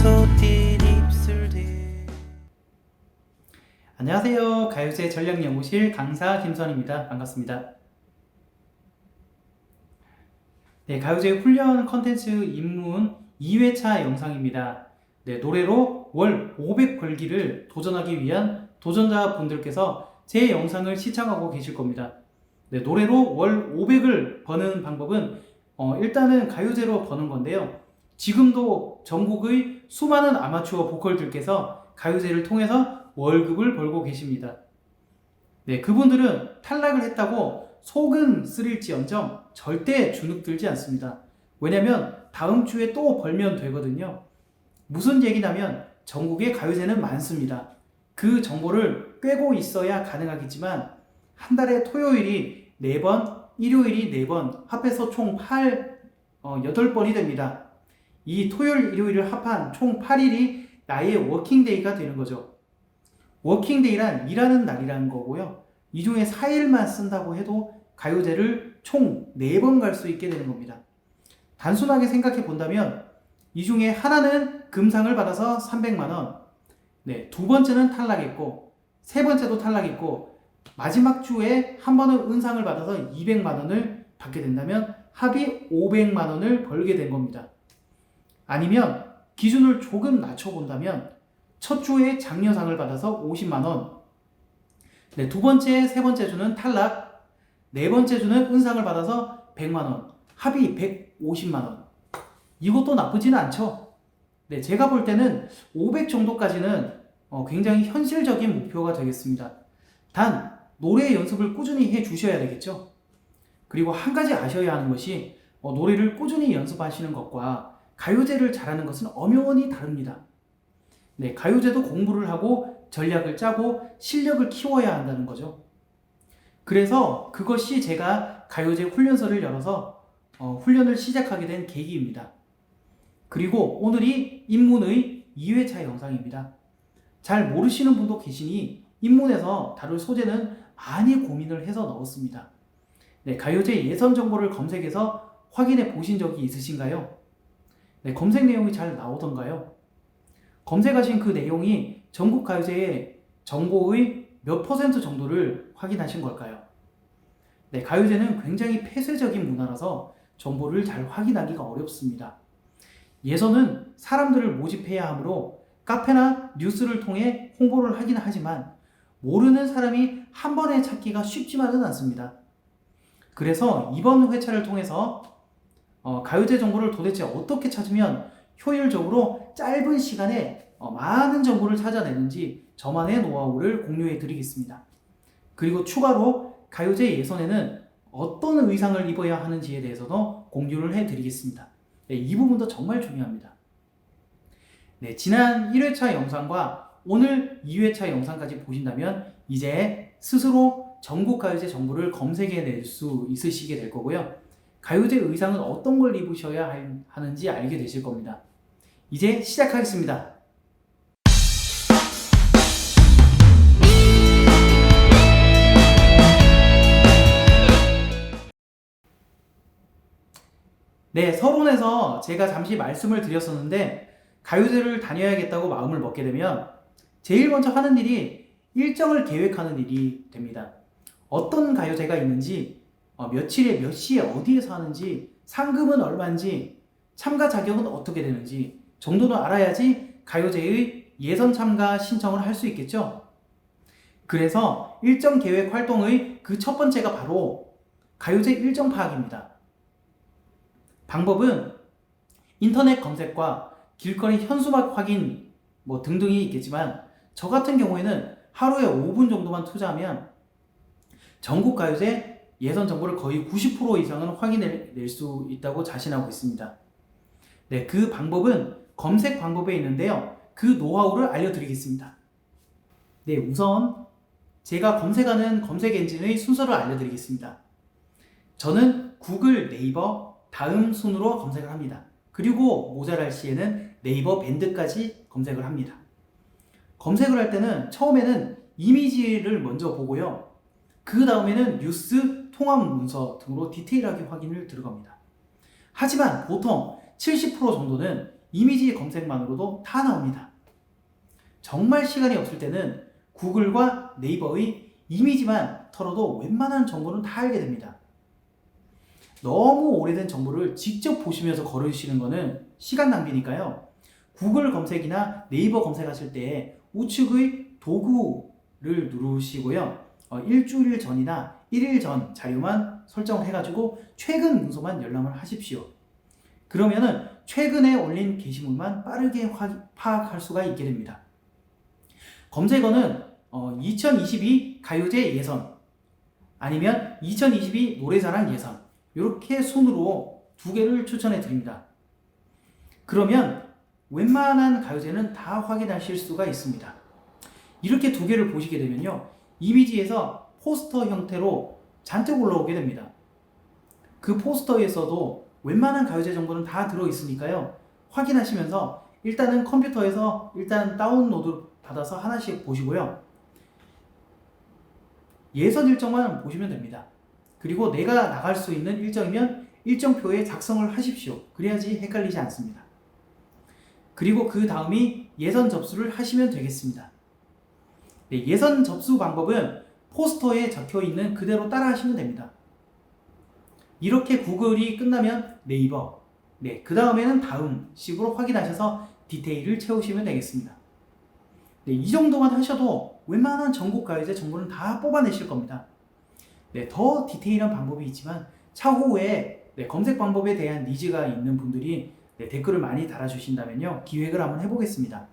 미소 띤 입술들. 안녕하세요. 가요제 전략연구실 강사 김선입니다. 반갑습니다. 네, 가요제 훈련 컨텐츠 입문 2회차 영상입니다. 네, 노래로 월 500 벌기를 도전하기 위한 도전자분들께서 제 영상을 시청하고 계실 겁니다. 네, 노래로 월 500을 버는 방법은 일단은 가요제로 버는 건데요. 지금도 전국의 수많은 아마추어 보컬들께서 가요제를 통해서 월급을 벌고 계십니다. 네, 그분들은 탈락을 했다고 속은 쓰릴지언정 절대 주눅들지 않습니다. 왜냐면 다음 주에 또 벌면 되거든요. 무슨 얘기냐면 전국에 가요제는 많습니다. 그 정보를 꿰고 있어야 가능하겠지만 한 달에 토요일이 4번, 일요일이 4번, 합해서 총 8번이 됩니다. 이 토요일, 일요일을 합한 총 8일이 나의 워킹데이가 되는 거죠. 워킹데이란 일하는 날이라는 거고요. 이 중에 4일만 쓴다고 해도 가요제를 총 4번 갈 수 있게 되는 겁니다. 단순하게 생각해 본다면 이 중에 하나는 금상을 받아서 300만원, 네, 두 번째는 탈락했고, 세 번째도 탈락했고, 마지막 주에 한 번은 은상을 받아서 200만원을 받게 된다면 합이 500만원을 벌게 된 겁니다. 아니면 기준을 조금 낮춰본다면 첫 주에 장려상을 받아서 50만원, 네, 두 번째, 세 번째 주는 탈락, 네 번째 주는 은상을 받아서 100만원, 합이 150만원. 이것도 나쁘지는 않죠. 네, 제가 볼 때는 500 정도까지는 굉장히 현실적인 목표가 되겠습니다. 단, 노래 연습을 꾸준히 해 주셔야 되겠죠. 그리고 한 가지 아셔야 하는 것이 노래를 꾸준히 연습하시는 것과 가요제를 잘하는 것은 엄연히 다릅니다. 네, 가요제도 공부를 하고 전략을 짜고 실력을 키워야 한다는 거죠. 그래서 그것이 제가 가요제 훈련소를 열어서 훈련을 시작하게 된 계기입니다. 그리고 오늘이 입문의 2회차 영상입니다. 잘 모르시는 분도 계시니 입문에서 다룰 소재는 많이 고민을 해서 넣었습니다. 네, 가요제 예선 정보를 검색해서 확인해 보신 적이 있으신가요? 네, 검색 내용이 잘 나오던가요? 검색하신 그 내용이 전국 가요제의 정보의 몇 % 정도를 확인하신 걸까요? 네, 가요제는 굉장히 폐쇄적인 문화라서 정보를 잘 확인하기가 어렵습니다. 예선은 사람들을 모집해야 하므로 카페나 뉴스를 통해 홍보를 하긴 하지만 모르는 사람이 한 번에 찾기가 쉽지만은 않습니다. 그래서 이번 회차를 통해서 가요제 정보를 도대체 어떻게 찾으면 효율적으로 짧은 시간에 많은 정보를 찾아내는지 저만의 노하우를 공유해 드리겠습니다. 그리고 추가로 가요제 예선에는 어떤 의상을 입어야 하는지에 대해서도 공유를 해 드리겠습니다. 네, 이 부분도 정말 중요합니다. 네, 지난 1회차 영상과 오늘 2회차 영상까지 보신다면 이제 스스로 전국 가요제 정보를 검색해 낼 수 있으시게 될 거고요. 가요제 의상은 어떤 걸 입으셔야 하는지 알게 되실 겁니다. 이제 시작하겠습니다. 네, 서론에서 제가 잠시 말씀을 드렸었는데 가요제를 다녀야겠다고 마음을 먹게 되면 제일 먼저 하는 일이 일정을 계획하는 일이 됩니다. 어떤 가요제가 있는지, 며칠에 몇 시에 어디에서 하는지, 상금은 얼마인지, 참가 자격은 어떻게 되는지 정도는 알아야지 가요제의 예선 참가 신청을 할 수 있겠죠. 그래서 일정 계획 활동의 그 첫 번째가 바로 가요제 일정 파악입니다. 방법은 인터넷 검색과 길거리 현수막 확인 등등이 있겠지만 저 같은 경우에는 하루에 5분 정도만 투자하면 전국 가요제 예선 정보를 거의 90% 이상은 확인해낼 수 있다고 자신하고 있습니다. 네, 그 방법은 검색 방법에 있는데요. 그 노하우를 알려드리겠습니다. 네, 우선 제가 검색하는 검색 엔진의 순서를 알려드리겠습니다. 저는 구글, 네이버 다음 순으로 검색을 합니다. 그리고 모자랄 시에는 네이버 밴드까지 검색을 합니다. 검색을 할 때는 처음에는 이미지를 먼저 보고요. 그 다음에는 뉴스, 통합 문서 등으로 디테일하게 확인을 들어갑니다. 하지만 보통 70% 정도는 이미지 검색만으로도 다 나옵니다. 정말 시간이 없을 때는 구글과 네이버의 이미지만 털어도 웬만한 정보는 다 알게 됩니다. 너무 오래된 정보를 직접 보시면서 걸으시는 것은 시간 낭비니까요. 구글 검색이나 네이버 검색하실 때 우측의 도구를 누르시고요. 일주일 전이나 1일 전 자료만 설정을 해가지고 최근 문서만 열람을 하십시오. 그러면은 최근에 올린 게시물만 빠르게 파악할 수가 있게 됩니다. 검색어는 2022 가요제 예선 아니면 2022 노래자랑 예선 이렇게 순으로 두 개를 추천해 드립니다. 그러면 웬만한 가요제는 다 확인하실 수가 있습니다. 이렇게 두 개를 보시게 되면요. 이미지에서 포스터 형태로 잔뜩 올라오게 됩니다. 그 포스터에서도 웬만한 가요제 정보는 다 들어있으니까요. 확인하시면서 일단은 컴퓨터에서 일단 다운로드 받아서 하나씩 보시고요. 예선 일정만 보시면 됩니다. 그리고 내가 나갈 수 있는 일정이면 일정표에 작성을 하십시오. 그래야지 헷갈리지 않습니다. 그리고 그 다음이 예선 접수를 하시면 되겠습니다. 네, 예선 접수 방법은 포스터에 적혀 있는 그대로 따라 하시면 됩니다. 이렇게 구글이 끝나면 네이버, 네, 그 다음에는 다음 식으로 확인하셔서 디테일을 채우시면 되겠습니다. 네, 이 정도만 하셔도 웬만한 전국 가요제 정보는 다 뽑아내실 겁니다. 네, 더 디테일한 방법이 있지만 차후에 검색 방법에 대한 니즈가 있는 분들이 댓글을 많이 달아주신다면요, 기획을 한번 해보겠습니다.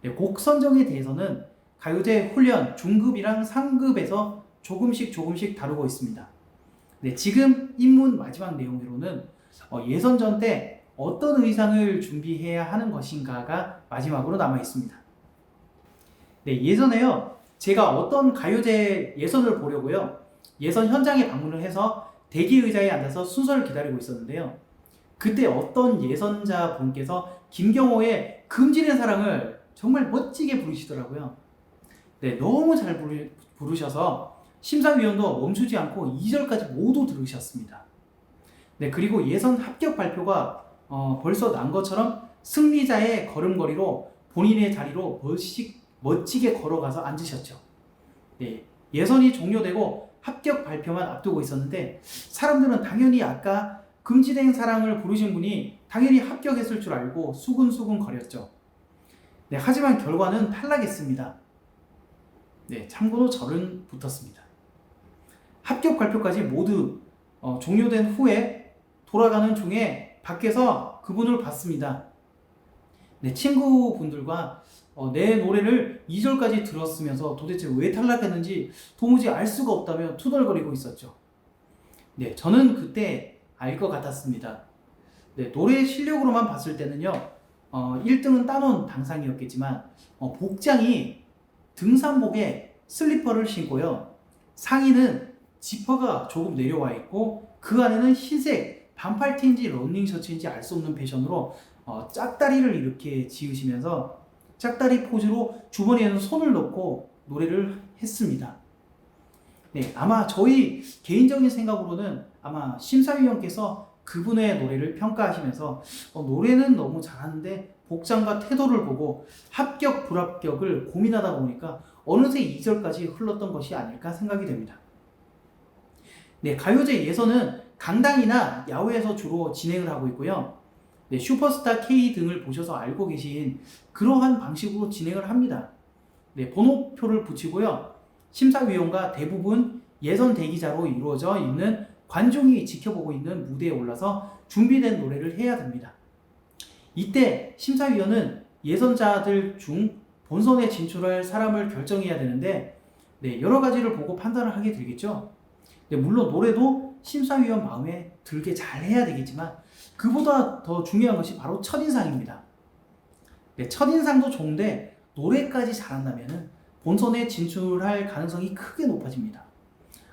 네, 곡 선정에 대해서는 가요제 훈련 중급이랑 상급에서 조금씩 다루고 있습니다. 네, 지금 입문 마지막 내용으로는 예선전 때 어떤 의상을 준비해야 하는 것인가가 마지막으로 남아 있습니다. 네, 예전에요, 제가 어떤 가요제 예선을 보려고요, 예선 현장에 방문을 해서 대기 의자에 앉아서 순서를 기다리고 있었는데요. 그때 어떤 예선자 분께서 김경호의 금지된 사랑을 정말 멋지게 부르시더라고요. 네, 너무 잘 부르셔서 심사위원도 멈추지 않고 2절까지 모두 들으셨습니다. 네, 그리고 예선 합격 발표가 벌써 난 것처럼 승리자의 걸음걸이로 본인의 자리로 멋지게 걸어가서 앉으셨죠. 네, 예선이 종료되고 합격 발표만 앞두고 있었는데 사람들은 당연히 아까 금지된 사랑을 부르신 분이 당연히 합격했을 줄 알고 수근수근 거렸죠. 네, 하지만 결과는 탈락했습니다. 네, 참고로 저는 붙었습니다. 합격 발표까지 모두 종료된 후에 돌아가는 중에 밖에서 그분을 봤습니다. 네, 친구분들과 내 노래를 2절까지 들었으면서 도대체 왜 탈락했는지 도무지 알 수가 없다며 투덜거리고 있었죠. 네, 저는 그때 알 것 같았습니다. 네, 노래 실력으로만 봤을 때는요, 1등은 따놓은 당상이었겠지만 복장이 등산복에 슬리퍼를 신고요, 상의는 지퍼가 조금 내려와 있고 그 안에는 흰색 반팔 티인지 러닝 셔츠인지 알 수 없는 패션으로 짝다리를 이렇게 지으시면서 짝다리 포즈로 주머니에는 손을 넣고 노래를 했습니다. 네, 아마 저희 개인적인 생각으로는 아마 심사위원께서 그분의 노래를 평가하시면서 노래는 너무 잘하는데 복장과 태도를 보고 합격 불합격을 고민하다 보니까 어느새 2절까지 흘렀던 것이 아닐까 생각이 됩니다. 네, 가요제 예선은 강당이나 야외에서 주로 진행을 하고 있고요. 네, 슈퍼스타 K 등을 보셔서 알고 계신 그러한 방식으로 진행을 합니다. 네, 번호표를 붙이고요. 심사위원과 대부분 예선 대기자로 이루어져 있는 관중이 지켜보고 있는 무대에 올라서 준비된 노래를 해야 됩니다. 이때 심사위원은 예선자들 중 본선에 진출할 사람을 결정해야 되는데, 네, 여러 가지를 보고 판단을 하게 되겠죠. 네, 물론 노래도 심사위원 마음에 들게 잘 해야 되겠지만 그보다 더 중요한 것이 바로 첫인상입니다. 네, 첫인상도 좋은데 노래까지 잘한다면 본선에 진출할 가능성이 크게 높아집니다.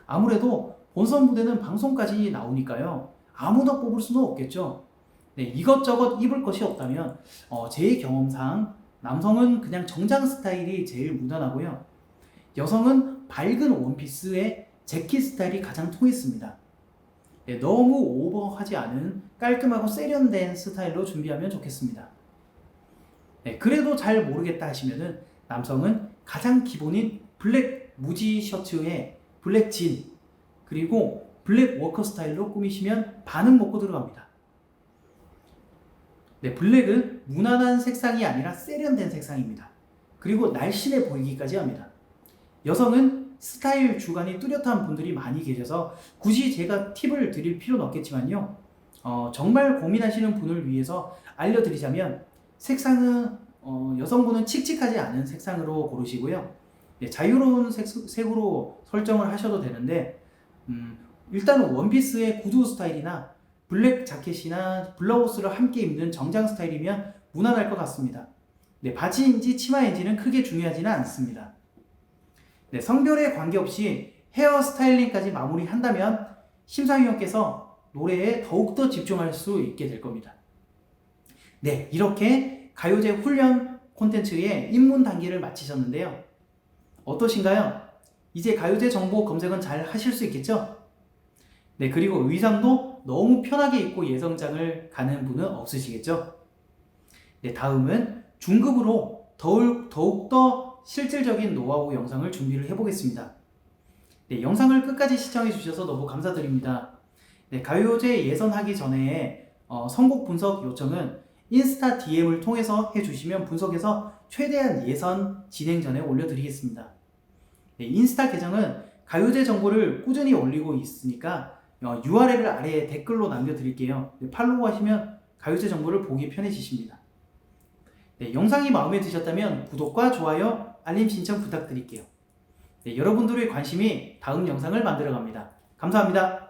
아무래도 본선 무대는 방송까지 나오니까요, 아무나 뽑을 수는 없겠죠. 네, 이것저것 입을 것이 없다면 제 경험상 남성은 그냥 정장 스타일이 제일 무난하고요, 여성은 밝은 원피스에 재킷 스타일이 가장 통했습니다. 네, 너무 오버하지 않은 깔끔하고 세련된 스타일로 준비하면 좋겠습니다. 네, 그래도 잘 모르겠다 하시면은 남성은 가장 기본인 블랙 무지 셔츠에 블랙 진 그리고 블랙 워커 스타일로 꾸미시면 반은 먹고 들어갑니다. 네, 블랙은 무난한 색상이 아니라 세련된 색상입니다. 그리고 날씬해 보이기까지 합니다. 여성은 스타일 주관이 뚜렷한 분들이 많이 계셔서 굳이 제가 팁을 드릴 필요는 없겠지만요. 정말 고민하시는 분을 위해서 알려드리자면 색상은 여성분은 칙칙하지 않은 색상으로 고르시고요. 네, 자유로운 색으로 설정을 하셔도 되는데 일단은 원피스의 구두 스타일이나 블랙 자켓이나 블라우스를 함께 입는 정장 스타일이면 무난할 것 같습니다. 네, 바지인지 치마인지는 크게 중요하지는 않습니다. 네, 성별에 관계없이 헤어 스타일링까지 마무리한다면 심사위원께서 노래에 더욱더 집중할 수 있게 될 겁니다. 네, 이렇게 가요제 훈련 콘텐츠의 입문 단계를 마치셨는데요. 어떠신가요? 이제 가요제 정보 검색은 잘 하실 수 있겠죠? 네, 그리고 의상도 너무 편하게 입고 예선장을 가는 분은 없으시겠죠? 네, 다음은 중급으로 더욱더 실질적인 노하우 영상을 준비를 해보겠습니다. 네, 영상을 끝까지 시청해 주셔서 너무 감사드립니다. 네, 가요제 예선하기 전에 선곡 분석 요청은 인스타 DM을 통해서 해주시면 분석해서 최대한 예선 진행 전에 올려드리겠습니다. 네, 인스타 계정은 가요제 정보를 꾸준히 올리고 있으니까 URL을 아래에 댓글로 남겨드릴게요. 네, 팔로우 하시면 가요제 정보를 보기 편해지십니다. 네, 영상이 마음에 드셨다면 구독과 좋아요, 알림 신청 부탁드릴게요. 네, 여러분들의 관심이 다음 영상을 만들어갑니다. 감사합니다.